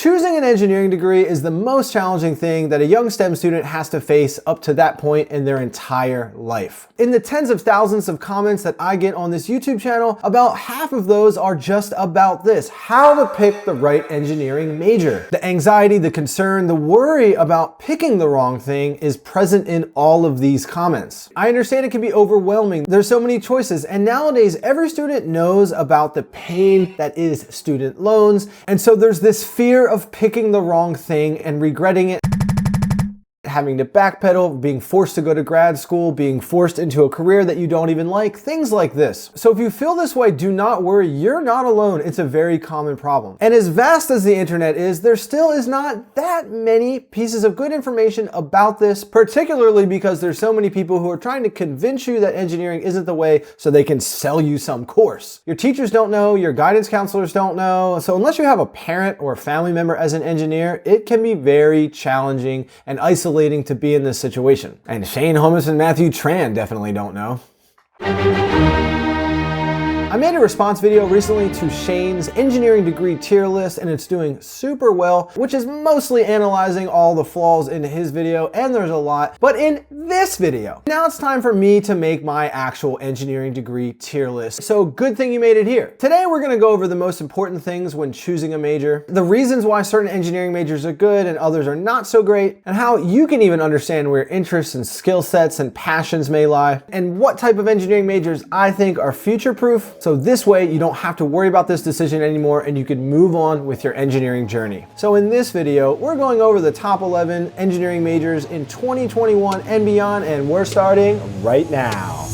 Choosing an engineering degree is the most challenging thing that a young STEM student has to face up to that point in their entire life. In the tens of thousands of comments that I get on this YouTube channel, about half of those are just about this: how to pick the right engineering major. The anxiety, the concern, the worry about picking the wrong thing is present in all of these comments. I understand it can be overwhelming. There's so many choices, and nowadays every student knows about the pain that is student loans, and so there's this fear of picking the wrong thing and regretting it, having to backpedal, being forced to go to grad school, being forced into a career that you don't even like, things like this. So if you feel this way, do not worry, you're not alone. It's a very common problem. And as vast as the internet is, there still is not that many pieces of good information about this, particularly because there's so many people who are trying to convince you that engineering isn't the way so they can sell you some course. Your teachers don't know, your guidance counselors don't know. So unless you have a parent or a family member as an engineer, it can be very challenging and isolating to be in this situation. And Shane Holmes and Matthew Tran definitely don't know. I made a response video recently to Shane's engineering degree tier list, and it's doing super well, which is mostly analyzing all the flaws in his video, and there's a lot. But in this video, now it's time for me to make my actual engineering degree tier list. So good thing you made it here. Today we're gonna go over the most important things when choosing a major, the reasons why certain engineering majors are good and others are not so great, and how you can even understand where interests and skill sets and passions may lie, and what type of engineering majors I think are future-proof. So this way you don't have to worry about this decision anymore and you can move on with your engineering journey. So in this video, we're going over the top 11 engineering majors in 2021 and beyond, and we're starting right now.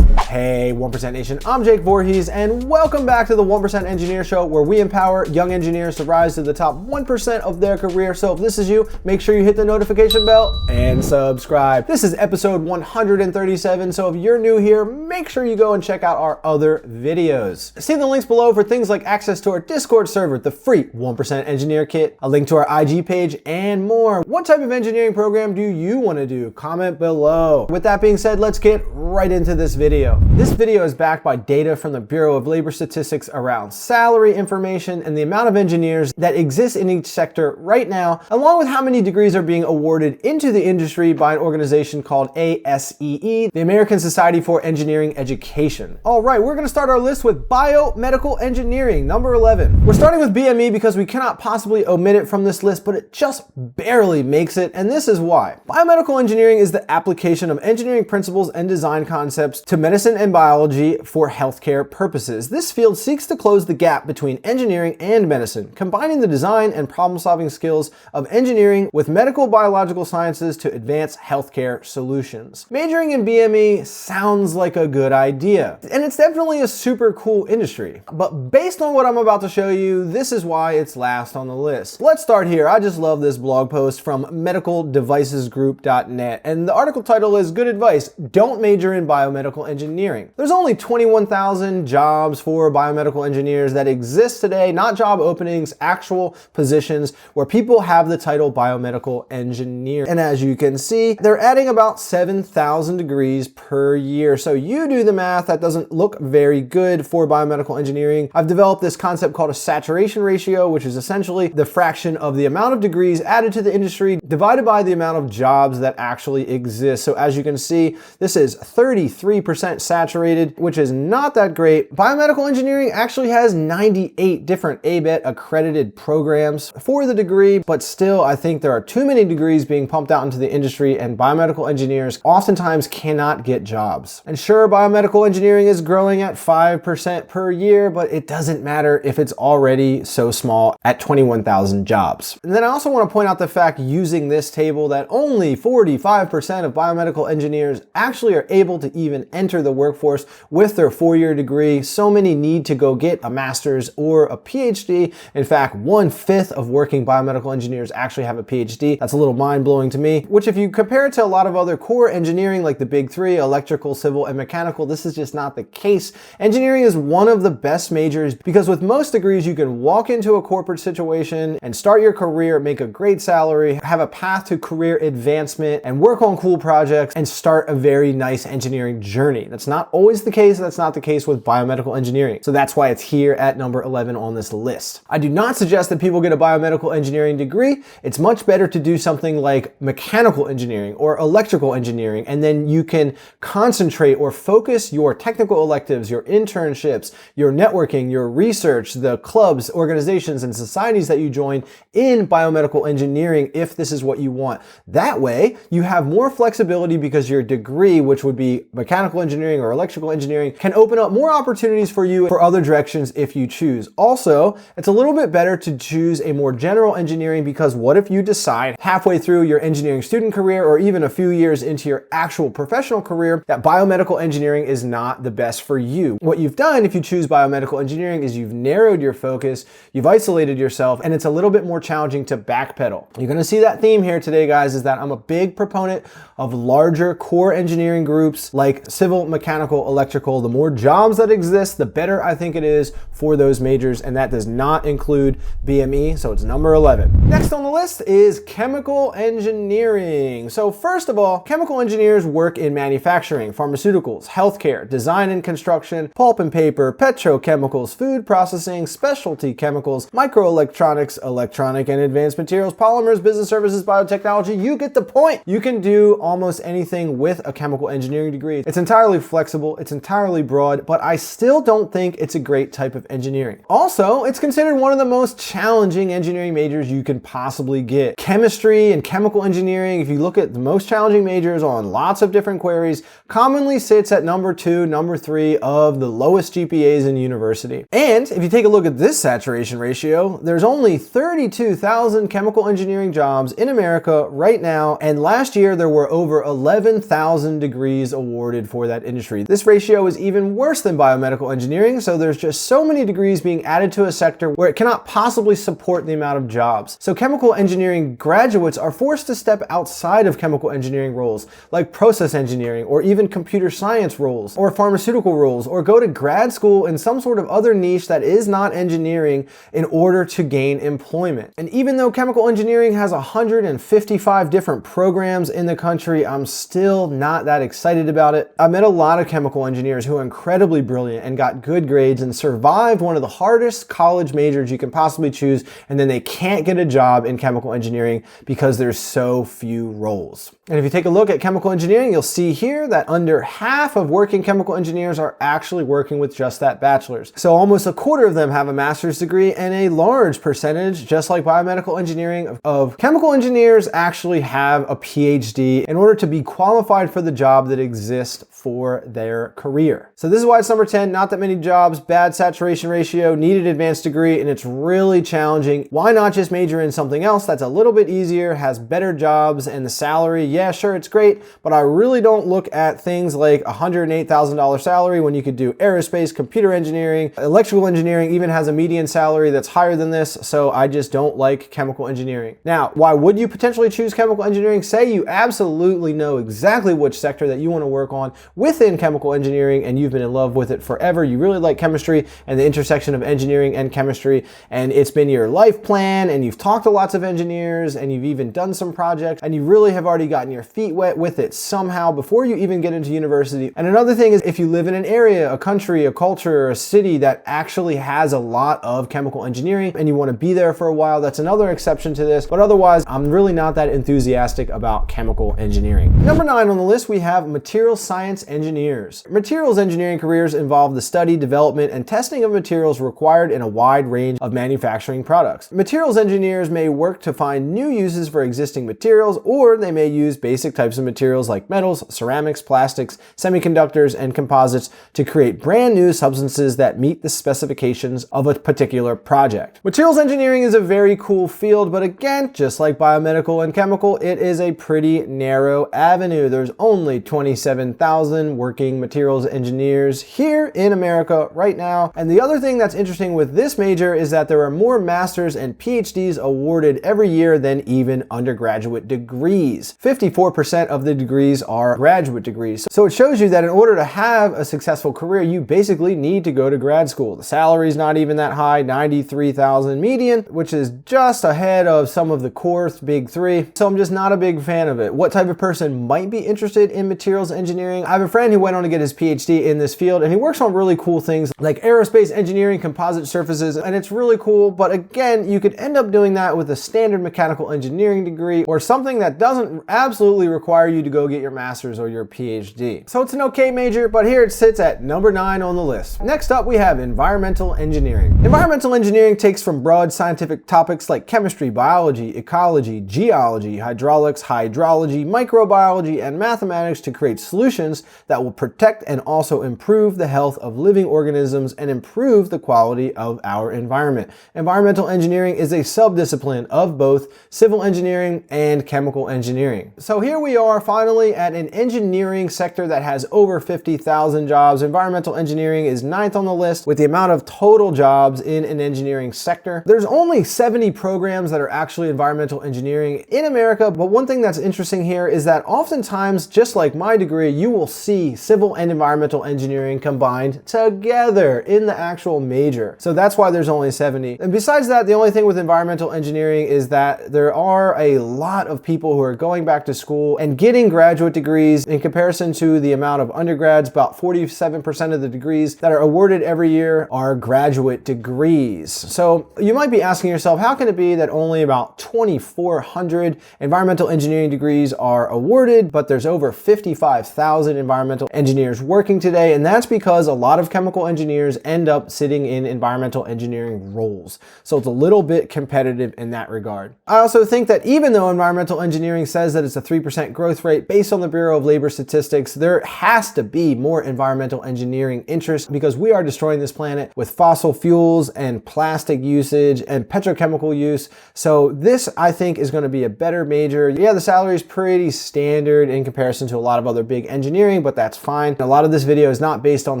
Hey 1% Nation, I'm Jake Voorhees, and welcome back to the 1% Engineer Show, where we empower young engineers to rise to the top 1% of their career. So if this is you, make sure you hit the notification bell and subscribe. This is episode 137, so if you're new here, make sure you go and check out our other videos. See the links below for things like access to our Discord server, the free 1% Engineer Kit, a link to our IG page, and more. What type of engineering program do you want to do? Comment below. With that being said, let's get right into this video. This video is backed by data from the Bureau of Labor Statistics around salary information and the amount of engineers that exist in each sector right now, along with how many degrees are being awarded into the industry by an organization called ASEE, the American Society for Engineering Education. All right, we're going to start our list with biomedical engineering, number 11. We're starting with BME because we cannot possibly omit it from this list, but it just barely makes it, and this is why. Biomedical engineering is the application of engineering principles and design concepts to medicine and biology for healthcare purposes. This field seeks to close the gap between engineering and medicine, combining the design and problem-solving skills of engineering with medical biological sciences to advance healthcare solutions. Majoring in BME sounds like a good idea, and it's definitely a super cool industry. But based on what I'm about to show you, this is why it's last on the list. Let's start here. I just love this blog post from medicaldevicesgroup.net, and the article title is "Good Advice, Don't Major in Biomedical Engineering." There's only 21,000 jobs for biomedical engineers that exist today, not job openings, actual positions where people have the title biomedical engineer. And as you can see, they're adding about 7,000 degrees per year. So you do the math, that doesn't look very good for biomedical engineering. I've developed this concept called a saturation ratio, which is essentially the fraction of the amount of degrees added to the industry divided by the amount of jobs that actually exist. So as you can see, this is 33% saturated, which is not that great. Biomedical engineering actually has 98 different ABET accredited programs for the degree, but still I think there are too many degrees being pumped out into the industry, and biomedical engineers oftentimes cannot get jobs. And sure, biomedical engineering is growing at 5% per year, but it doesn't matter if it's already so small at 21,000 jobs. And then I also want to point out the fact, using this table, that only 45% of biomedical engineers actually are able to even enter the workforce with their 4-year degree. So many need to go get a master's or a PhD. In fact, 1/5 of working biomedical engineers actually have a PhD. That's a little mind-blowing to me, which if you compare it to a lot of other core engineering like the big three, electrical, civil, and mechanical, this is just not the case. Engineering is one of the best majors because with most degrees you can walk into a corporate situation and start your career, make a great salary, have a path to career advancement, and work on cool projects and start a very nice engineering journey. That's not always the case. That's not the case with biomedical engineering. So that's why it's here at number 11 on this list. I do not suggest that people get a biomedical engineering degree. It's much better to do something like mechanical engineering or electrical engineering, and then you can concentrate or focus your technical electives, your internships, your networking, your research, the clubs, organizations, and societies that you join in biomedical engineering if this is what you want. That way, you have more flexibility because your degree, which would be mechanical engineering or electrical engineering, can open up more opportunities for you for other directions if you choose. Also, it's a little bit better to choose a more general engineering, because what if you decide halfway through your engineering student career or even a few years into your actual professional career that biomedical engineering is not the best for you? What you've done if you choose biomedical engineering is you've narrowed your focus, you've isolated yourself, and it's a little bit more challenging to backpedal. You're going to see that theme here today, guys, is that I'm a big proponent of larger core engineering groups like civil, mechanical, electrical. The more jobs that exist, the better I think it is for those majors, and that does not include BME, so it's number 11. Next on the list is chemical engineering. So first of all, chemical engineers work in manufacturing, pharmaceuticals, healthcare, design and construction, pulp and paper, petrochemicals, food processing, specialty chemicals, microelectronics, electronic and advanced materials, polymers, business services, biotechnology. You get the point. You can do almost anything with a chemical engineering degree. It's entirely flexible, it's entirely broad, but I still don't think it's a great type of engineering. Also, it's considered one of the most challenging engineering majors you can possibly get. Chemistry and chemical engineering, if you look at the most challenging majors on lots of different queries, commonly sits at number 2, number 3 of the lowest GPAs in university. And if you take a look at this saturation ratio, there's only 32,000 chemical engineering jobs in America right now, and last year there were over 11,000 degrees awarded for that industry. This ratio is even worse than biomedical engineering, so there's just so many degrees being added to a sector where it cannot possibly support the amount of jobs. So chemical engineering graduates are forced to step outside of chemical engineering roles, like process engineering, or even computer science roles, or pharmaceutical roles, or go to grad school in some sort of other niche that is not engineering in order to gain employment. And even though chemical engineering has 155 different programs in the country, I'm still not that excited about it. I met a lot of chemical engineers who are incredibly brilliant and got good grades and survived one of the hardest college majors you can possibly choose, and then they can't get a job in chemical engineering because there's so few roles. And if you take a look at chemical engineering, you'll see here that under half of working chemical engineers are actually working with just that bachelor's. So almost a quarter of them have a master's degree, and a large percentage, just like biomedical engineering, of chemical engineers actually have a PhD in order to be qualified for the job that exists for their career. So this is why it's number 10, not that many jobs, bad saturation ratio, needed advanced degree, and it's really challenging. Why not just major in something else that's a little bit easier, has better jobs, and the salary, yeah, sure, it's great, but I really don't look at things like $108,000 salary when you could do aerospace, computer engineering, electrical engineering even has a median salary that's higher than this, so I just don't like chemical engineering. Now, why would you potentially choose chemical engineering? Say you absolutely know exactly which sector that you want to work on within chemical engineering, and you've been in love with it forever. You really like chemistry and the intersection of engineering and chemistry, and it's been your life plan, and you've talked to lots of engineers, and you've even done some projects, and you really have already gotten your feet wet with it somehow before you even get into university. And another thing is, if you live in an area, a country, a culture, a city that actually has a lot of chemical engineering and you want to be there for a while, that's another exception to this. But otherwise, I'm really not that enthusiastic about chemical engineering. Number 9 on the list, we have material science engineers. Materials engineering careers involve the study, development, and testing of materials required in a wide range of manufacturing products. Materials engineers may work to find new uses for existing materials, or they may use basic types of materials like metals, ceramics, plastics, semiconductors, and composites to create brand new substances that meet the specifications of a particular project. Materials engineering is a very cool field, but again, just like biomedical and chemical, it is a pretty narrow avenue. There's only 27,000 working materials engineers here in America right now. And the other thing that's interesting with this major is that there are more masters and PhDs awarded every year than even undergraduate degrees. 54% of the degrees are graduate degrees. So it shows you that in order to have a successful career, you basically need to go to grad school. The salary is not even that high, 93,000 median, which is just ahead of some of the core big three. So I'm just not a big fan of it. What type of person might be interested in materials engineering? I have a friend he went on to get his PhD in this field, and he works on really cool things like aerospace engineering, composite surfaces, and it's really cool. But again, you could end up doing that with a standard mechanical engineering degree or something that doesn't absolutely require you to go get your master's or your PhD. So it's an okay major, but here it sits at number 9 on the list. Next up, we have environmental engineering. Environmental engineering takes from broad scientific topics like chemistry, biology, ecology, geology, hydraulics, hydrology, microbiology, and mathematics to create solutions that will protect and also improve the health of living organisms and improve the quality of our environment. Environmental engineering is a subdiscipline of both civil engineering and chemical engineering. So here we are finally at an engineering sector that has over 50,000 jobs. Environmental engineering is 9th on the list with the amount of total jobs in an engineering sector. There's only 70 programs that are actually environmental engineering in America, but one thing that's interesting here is that oftentimes, just like my degree, you will see civil and environmental engineering combined together in the actual major. So that's why there's only 70. And besides that, the only thing with environmental engineering is that there are a lot of people who are going back to school and getting graduate degrees in comparison to the amount of undergrads. About 47% of the degrees that are awarded every year are graduate degrees. So you might be asking yourself, how can it be that only about 2,400 environmental engineering degrees are awarded, but there's over 55,000 environmental engineers working today? And that's because a lot of chemical engineers end up sitting in environmental engineering roles. So it's a little bit competitive in that regard. I also think that even though environmental engineering says that it's a 3% growth rate based on the Bureau of Labor Statistics, there has to be more environmental engineering interest because we are destroying this planet with fossil fuels and plastic usage and petrochemical use. So this, I think, is going to be a better major. Yeah, the salary is pretty standard in comparison to a lot of other big engineering, but that's fine. A lot of this video is not based on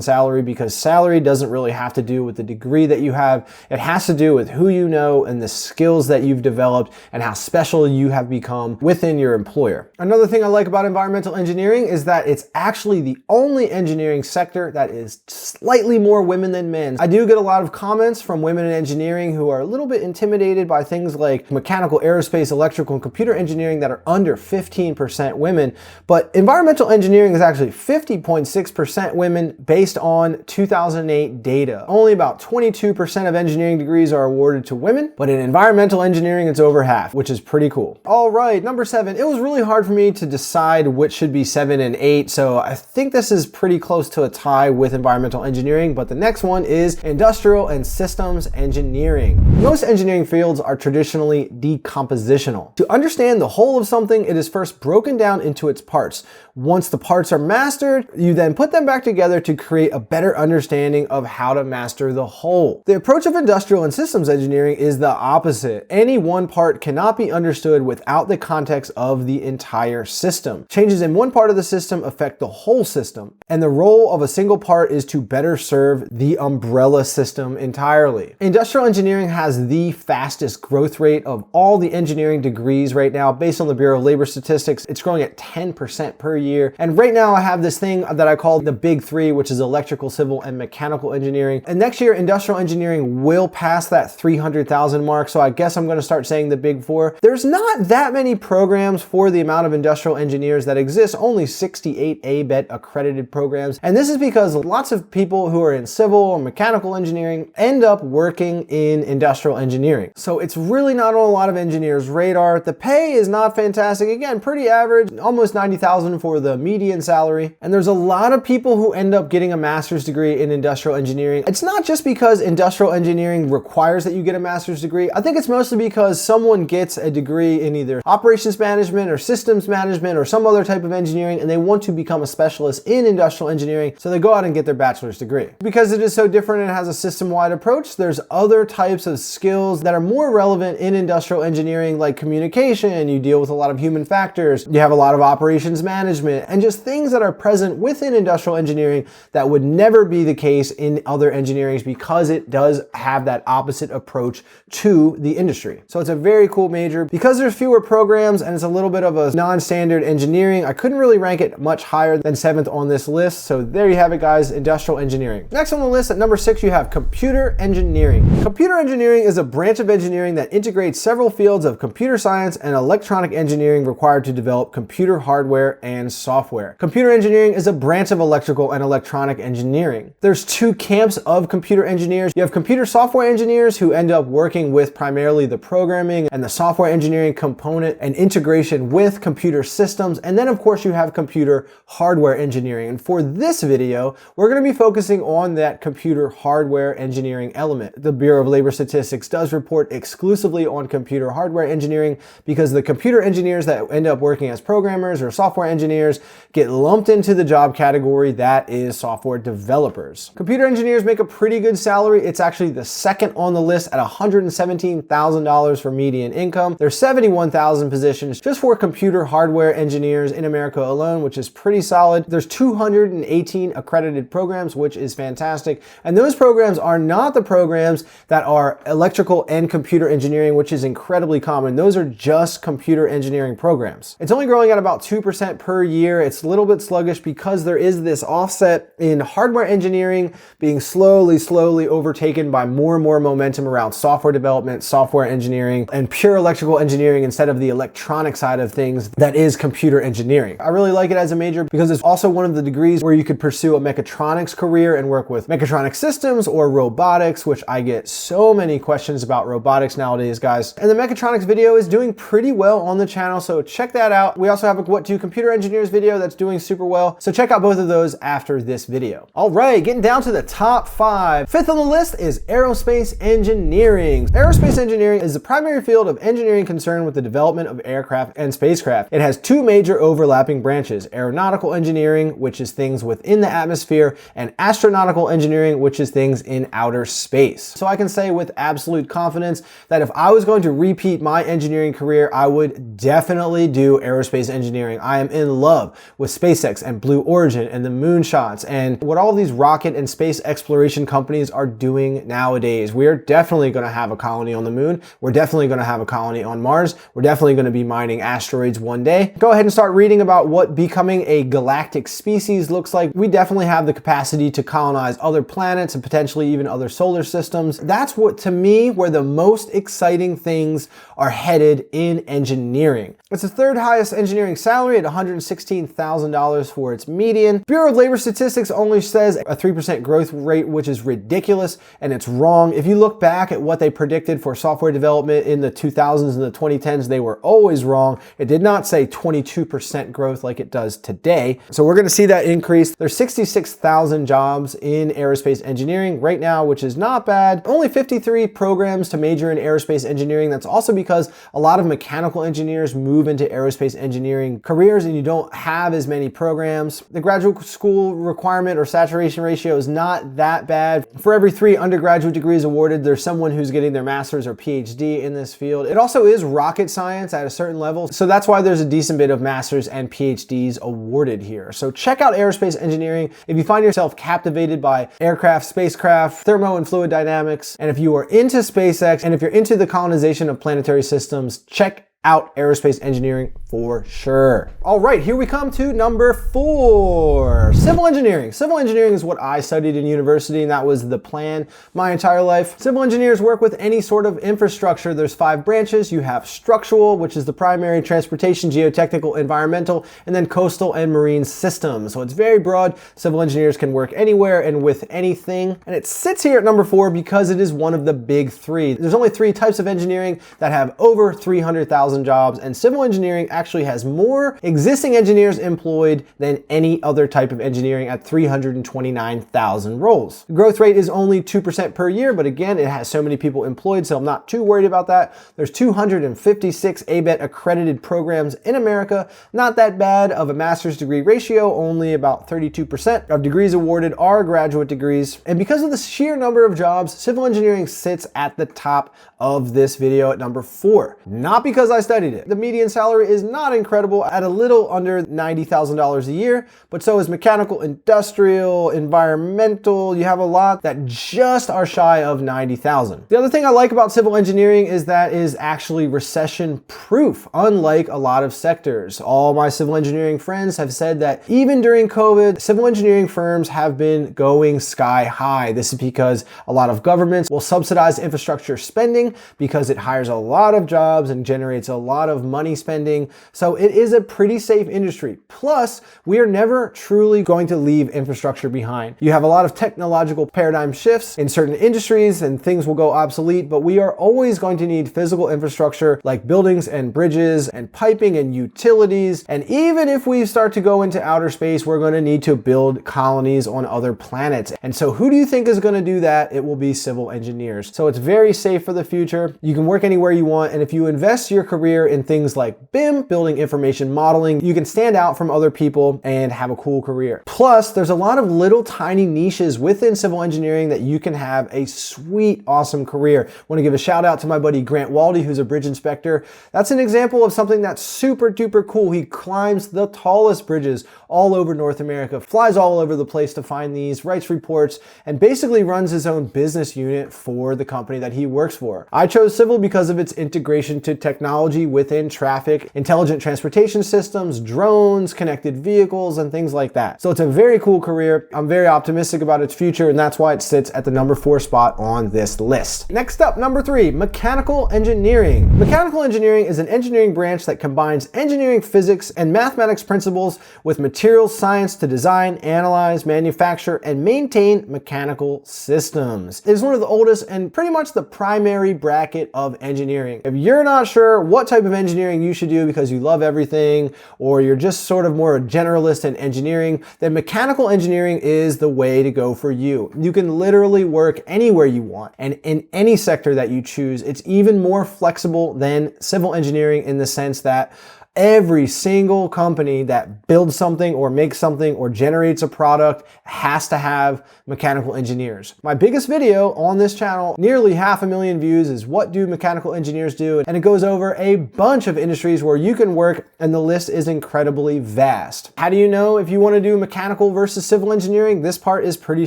salary because salary doesn't really have to do with the degree that you have. It has to do with who you know and the skills that you've developed and how special you have become within your employer. Another thing I like about environmental engineering is that it's actually the only engineering sector that is slightly more women than men. I do get a lot of comments from women in engineering who are a little bit intimidated by things like mechanical, aerospace, electrical, and computer engineering that are under 15% women, but environmental engineering is actually 50.6% women based on 2008 data. Only about 22% of engineering degrees are awarded to women, but in environmental engineering, it's over half, which is pretty cool. All right, number 7. It was really hard for me to decide which should be 7 and 8, so I think this is pretty close to a tie with environmental engineering, but the next one is industrial and systems engineering. Most engineering fields are traditionally decompositional. To understand the whole of something, it is first broken down into its parts. Once the parts are mastered, you then put them back together to create a better understanding of how to master the whole. The approach of industrial and systems engineering is the opposite. Any one part cannot be understood without the context of the entire system. Changes in one part of the system affect the whole system, and the role of a single part is to better serve the umbrella system entirely. Industrial engineering has the fastest growth rate of all the engineering degrees right now. Based on the Bureau of Labor Statistics, it's growing at 10% per year. And right now I have this thing that I call the big 3, which is electrical, civil, and mechanical engineering. And next year, industrial engineering will pass that 300,000 mark. So I guess I'm going to start saying the big 4. There's not that many programs for the amount of industrial engineers that exist, only 68 ABET accredited programs. And this is because lots of people who are in civil or mechanical engineering end up working in industrial engineering. So it's really not on a lot of engineers' radar. The pay is not fantastic. Again, pretty average, almost 90,000 for the median salary. And there's a lot of people who end up getting a master's degree in industrial engineering. It's not just because industrial engineering requires that you get a master's degree. I think it's mostly because someone gets a degree in either operations management or systems management or some other type of engineering, and they want to become a specialist in industrial engineering, so they go out and get their bachelor's degree. Because it is so different and has a system-wide approach, there's other types of skills that are more relevant in industrial engineering, like communication. You deal with a lot of human factors. You have a lot of operations management and just things that are present within industrial engineering that would never be the case in other engineerings because it does have that opposite approach to the industry. So it's a very cool major. Because there's fewer programs and it's a little bit of a non-standard engineering, I couldn't really rank it much higher than 7th on this list. So there you have it, guys, industrial engineering. Next on the list at number 6, you have computer engineering. Computer engineering is a branch of engineering that integrates several fields of computer science and electronic engineering required to develop computer hardware and software. Computer engineering engineering is a branch of electrical and electronic engineering. There's two camps of computer engineers. You have computer software engineers who end up working with primarily the programming and the software engineering component and integration with computer systems. And then of course you have computer hardware engineering. And for this video, we're going to be focusing on that computer hardware engineering element. The Bureau of Labor Statistics does report exclusively on computer hardware engineering because the computer engineers that end up working as programmers or software engineers get lumped into the job category that is software developers. Computer engineers make a pretty good salary. It's actually the second on the list at $117,000 for median income. There's 71,000 positions just for computer hardware engineers in America alone, which is pretty solid. There's 218 accredited programs, which is fantastic. And those programs are not the programs that are electrical and computer engineering, which is incredibly common. Those are just computer engineering programs. It's only growing at about 2% per year. It's a little bit sluggish because there is this offset in hardware engineering being slowly overtaken by more and more momentum around software development, software engineering, and pure electrical engineering instead of the electronic side of things that is computer engineering. I really like it as a major because it's also one of the degrees where you could pursue a mechatronics career and work with mechatronic systems or robotics, which I get so many questions about robotics nowadays, guys. And the mechatronics video is doing pretty well on the channel, so check that out. We also have a What Do Computer Engineers video that's doing super well, so check out both of those after this video. All right, getting down to the top 5. Fifth on the list is aerospace engineering. Aerospace engineering is the primary field of engineering concerned with the development of aircraft and spacecraft. It has two major overlapping branches: aeronautical engineering, which is things within the atmosphere, and astronautical engineering, which is things in outer space. So I can say with absolute confidence that if I was going to repeat my engineering career, I would definitely do aerospace engineering. I am in love with SpaceX and Blue Origin and the moonshots and what all these rocket and space exploration companies are doing nowadays. We are definitely going to have a colony on the moon. We're definitely going to have a colony on Mars. We're definitely going to be mining asteroids one day. Go ahead and start reading about what becoming a galactic species looks like. We definitely have the capacity to colonize other planets and potentially even other solar systems. That's what, to me, where the most exciting things are headed in engineering. It's the third highest engineering salary at $116,000 for its median. Bureau of Labor Statistics only says a 3% growth rate, which is ridiculous, and it's wrong. If you look back at what they predicted for software development in the 2000s and the 2010s, they were always wrong. It did not say 22% growth like it does today. So we're going to see that increase. There's 66,000 jobs in aerospace engineering right now, which is not bad. Only 53 programs to major in aerospace engineering. That's also because a lot of mechanical engineers move into aerospace engineering careers and you don't have as many programs. The graduate school requirement or saturation ratio is not that bad. For every 3 undergraduate degrees awarded, there's someone who's getting their master's or PhD in this field. It also is rocket science at a certain level, so that's why there's a decent bit of master's and PhDs awarded here. So check out aerospace engineering if you find yourself captivated by aircraft, spacecraft, thermo and fluid dynamics, and if you are into SpaceX and if you're into the colonization of planetary systems, check out aerospace engineering for sure. All right, here we come to number 4, civil engineering. Civil engineering is what I studied in university, and that was the plan my entire life. Civil engineers work with any sort of infrastructure. There's 5 branches. You have structural, which is the primary, transportation, geotechnical, environmental, and then coastal and marine systems. So it's very broad. Civil engineers can work anywhere and with anything. And it sits here at number 4 because it is one of the big 3. There's only 3 types of engineering that have over 300,000 jobs, and civil engineering actually has more existing engineers employed than any other type of engineering at 329,000 roles. The growth rate is only 2% per year, but again, it has so many people employed, so I'm not too worried about that. There's 256 ABET accredited programs in America. Not that bad of a master's degree ratio. Only about 32% of degrees awarded are graduate degrees. And because of the sheer number of jobs, civil engineering sits at the top of this video at number 4. Not because I studied it. The median salary is not incredible at a little under $90,000 a year, but so is mechanical, industrial, environmental. You have a lot that just are shy of 90,000. The other thing I like about civil engineering is that it is actually recession proof, unlike a lot of sectors. All my civil engineering friends have said that even during COVID, civil engineering firms have been going sky high. This is because a lot of governments will subsidize infrastructure spending because it hires a lot of jobs and generates a a lot of money spending. So it is a pretty safe industry. Plus, we are never truly going to leave infrastructure behind. You have a lot of technological paradigm shifts in certain industries and things will go obsolete, but we are always going to need physical infrastructure like buildings and bridges and piping and utilities. And even if we start to go into outer space, we're going to need to build colonies on other planets. And so who do you think is going to do that? It will be civil engineers. So it's very safe for the future. You can work anywhere you want. And if you invest your career in things like BIM, building information modeling, you can stand out from other people and have a cool career. Plus, there's a lot of little tiny niches within civil engineering that you can have a sweet, awesome career. I want to give a shout out to my buddy Grant Waldy, who's a bridge inspector. That's an example of something that's super duper cool. He climbs the tallest bridges all over North America, flies all over the place to find these, writes reports, and basically runs his own business unit for the company that he works for. I chose civil because of its integration to technology within traffic, intelligent transportation systems, drones, connected vehicles, and things like that. So it's a very cool career. I'm very optimistic about its future, and that's why it sits at the number 4 spot on this list. Next up, number 3, mechanical engineering. Mechanical engineering is an engineering branch that combines engineering physics and mathematics principles with materials science to design, analyze, manufacture, and maintain mechanical systems. It is one of the oldest and pretty much the primary bracket of engineering. If you're not sure what type of engineering you should do because you love everything, or you're just sort of more a generalist in engineering, then mechanical engineering is the way to go for you. You can literally work anywhere you want and in any sector that you choose. It's even more flexible than civil engineering in the sense that every single company that builds something or makes something or generates a product has to have mechanical engineers. My biggest video on this channel, nearly 500,000 views, is what do mechanical engineers do? And it goes over a bunch of industries where you can work, and the list is incredibly vast. How do you know if you want to do mechanical versus civil engineering? This part is pretty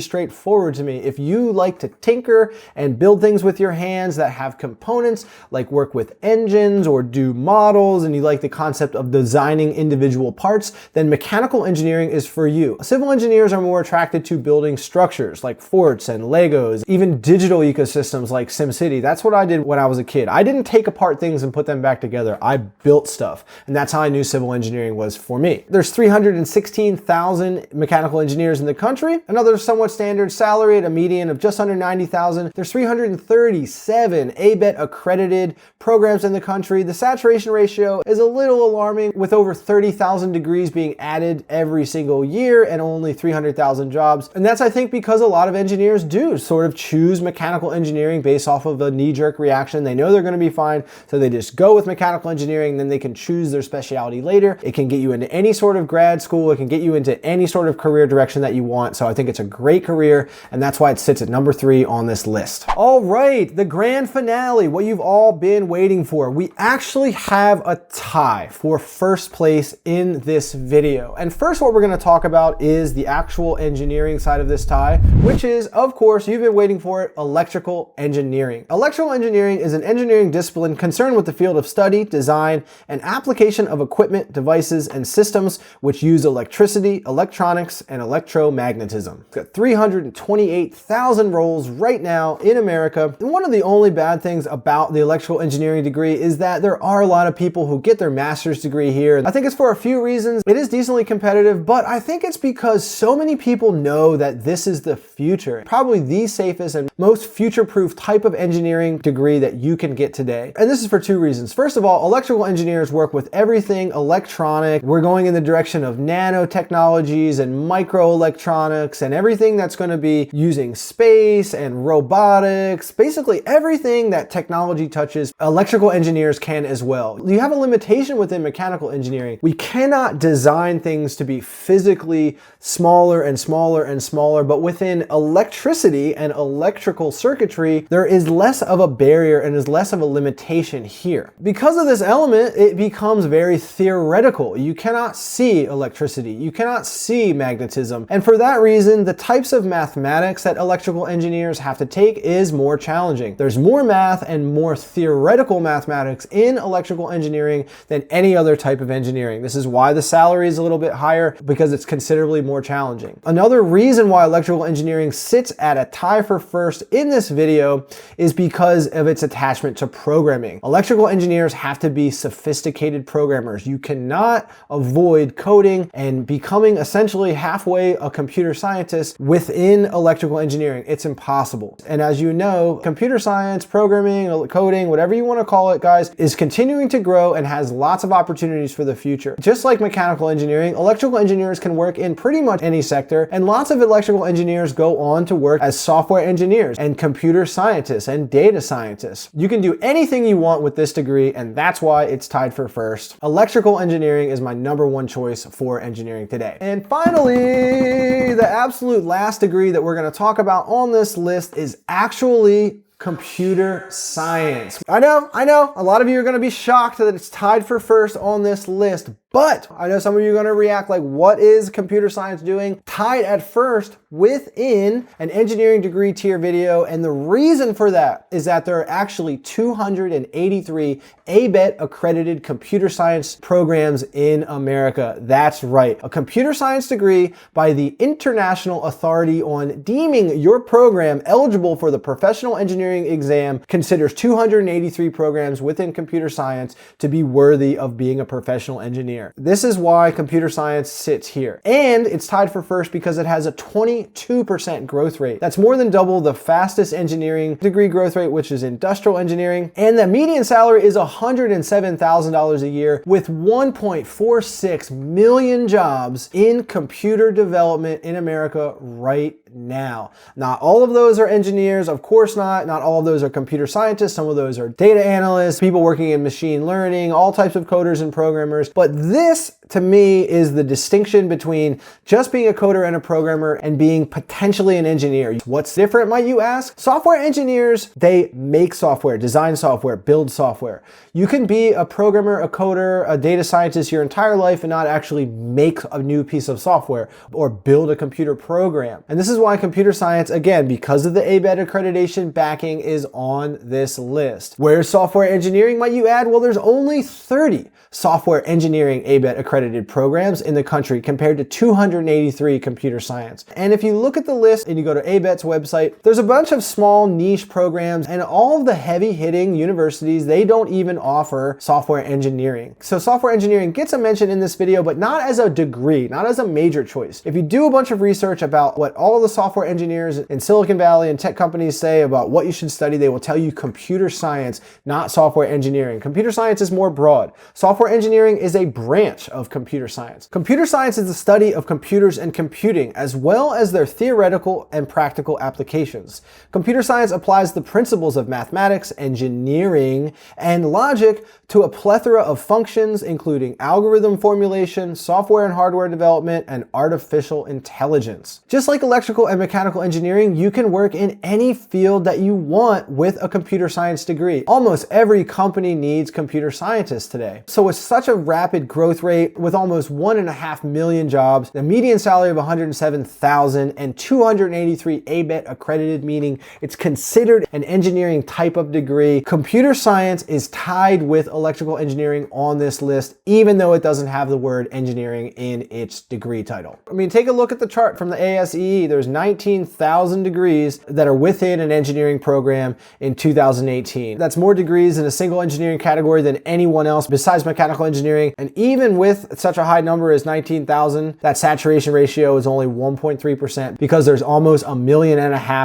straightforward to me. If you like to tinker and build things with your hands that have components, like work with engines or do models, and you like the concept of designing individual parts, then mechanical engineering is for you. Civil engineers are more attracted to building structures like forts and Legos, even digital ecosystems like SimCity. That's what I did when I was a kid. I didn't take apart things and put them back together. I built stuff, and that's how I knew civil engineering was for me. There's 316,000 mechanical engineers in the country. Another somewhat standard salary at a median of just under 90,000. There's 337 ABET accredited programs in the country. The saturation ratio is a little alarming, with over 30,000 degrees being added every single year and only 300,000 jobs. And that's, I think, because a lot of engineers do sort of choose mechanical engineering based off of a knee-jerk reaction. They know they're going to be fine, so they just go with mechanical engineering, then they can choose their specialty later. It can get you into any sort of grad school. It can get you into any sort of career direction that you want. So I think it's a great career, and that's why it sits at number 3 on this list. All right, the grand finale, what you've all been waiting for. We actually have a tie for first place in this video. And first, what we're going to talk about is the actual engineering side of this tie, which is, of course, you've been waiting for it, electrical engineering. Electrical engineering is an engineering discipline concerned with the field of study, design, and application of equipment, devices, and systems which use electricity, electronics, and electromagnetism. It's got 328,000 roles right now in America. And one of the only bad things about the electrical engineering degree is that there are a lot of people who get their master's degree here. I think it's for a few reasons. It is decently competitive, but I think it's because so many people know that this is the future. Probably the safest and most future-proof type of engineering degree that you can get today. And this is for 2 reasons. First of all, electrical engineers work with everything electronic. We're going in the direction of nanotechnologies and microelectronics and everything that's going to be using space and robotics. Basically everything that technology touches, electrical engineers can as well. You have a limitation within mechanical engineering. We cannot design things to be physically smaller and smaller and smaller, but within electricity and electrical circuitry, there is less of a barrier and is less of a limitation here. Because of this element, it becomes very theoretical. You cannot see electricity. You cannot see magnetism. And for that reason, the types of mathematics that electrical engineers have to take is more challenging. There's more math and more theoretical mathematics in electrical engineering than any other type of engineering. This is why the salary is a little bit higher, because it's considerably more challenging. Another reason why electrical engineering sits at a tie for first in this video is because of its attachment to programming. Electrical engineers have to be sophisticated programmers. You cannot avoid coding and becoming essentially halfway a computer scientist within electrical engineering. It's impossible. And as you know, computer science, programming, coding, whatever you want to call it, guys, is continuing to grow and has lots of opportunities for the future. Just like mechanical engineering, electrical engineers can work in pretty much any sector, and lots of electrical engineers go on to work as software engineers and computer scientists and data scientists. You can do anything you want with this degree, and that's why it's tied for first. Electrical engineering is my #1 choice for engineering today. And finally, the absolute last degree that we're going to talk about on this list is actually computer science. I know, a lot of you are going to be shocked that it's tied for first on this list, but I know some of you are going to react like, what is computer science doing tied at first within an engineering degree tier video? And the reason for that is that there are actually 283 ABET accredited computer science programs in America. That's right. A computer science degree by the International Authority on Deeming Your Program Eligible for the Professional Engineering Exam considers 283 programs within computer science to be worthy of being a professional engineer. This is why computer science sits here. And it's tied for first because it has a 22% growth rate. That's more than double the fastest engineering degree growth rate, which is industrial engineering. And the median salary is $107,000 a year, with 1.46 million jobs in computer development in America right now. Not all of those are engineers, of course not. Not all of those are computer scientists. Some of those are data analysts, people working in machine learning, all types of coders and programmers. But this, to me, is the distinction between just being a coder and a programmer and being potentially an engineer. What's different, might you ask? Software engineers, they make software, design software, build software. You can be a programmer, a coder, a data scientist your entire life and not actually make a new piece of software or build a computer program. And this is why computer science, again, because of the ABET accreditation backing, is on this list. Where's software engineering, might you add? Well, there's only 30 software engineering ABET accredited programs in the country compared to 283 computer science. And if you look at the list and you go to ABET's website, there's a bunch of small niche programs, and all of the heavy hitting universities, they don't even offer software engineering. So software engineering gets a mention in this video, but not as a degree, not as a major choice. If you do a bunch of research about what all the software engineers in Silicon Valley and tech companies say about what you should study, they will tell you computer science, not software engineering. Computer science is more broad. Software engineering is a branch of computer science. Computer science is the study of computers and computing, as well as their theoretical and practical applications. Computer science applies the principles of mathematics, engineering, and logic to a plethora of functions, including algorithm formulation, software and hardware development, and artificial intelligence. Just like electrical and mechanical engineering, you can work in any field that you want with a computer science degree. Almost every company needs computer scientists today. So with such a rapid growth rate, with almost 1.5 million jobs, the median salary of $107,000, and 283 ABET accredited, meaning it's considered an engineering type of degree, computer science is tied with electrical engineering on this list, even though it doesn't have the word engineering in its degree title. I mean, take a look at the chart from the ASEE. There's 19,000 degrees that are within an engineering program in 2018. That's more degrees in a single engineering category than anyone else besides mechanical engineering. And even with such a high number as 19,000, that saturation ratio is only 1.3% because there's almost 1.5 million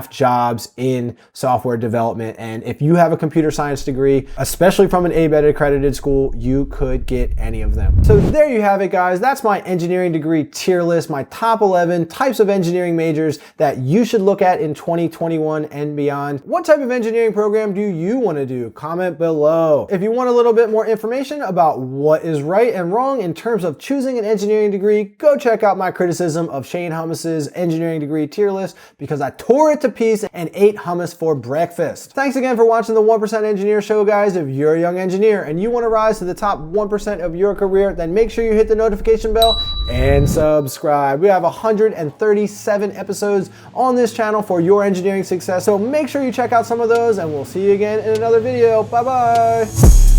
jobs in software development. And if you have a computer science degree, especially from an ABET accredited school, you could get any of them. So there you have it, guys. That's my engineering degree tier list, my top 11 types of engineering majors that you should look at in 2021 and beyond. What type of engineering program do you want to do? Comment below. If you want a little bit more information about what is right and wrong in terms of choosing an engineering degree, go check out my criticism of Shane Hummus's engineering degree tier list, because I tore it to pieces and ate hummus for breakfast. Thanks again for watching the 1% Engineer Show, guys. If you're a young engineer and you want to rise to the top 1% of your career, then make sure you hit the notification bell and subscribe. We have 137 episodes on this channel for your engineering success, so make sure you check out some of those, and we'll see you again in another video. Bye-bye.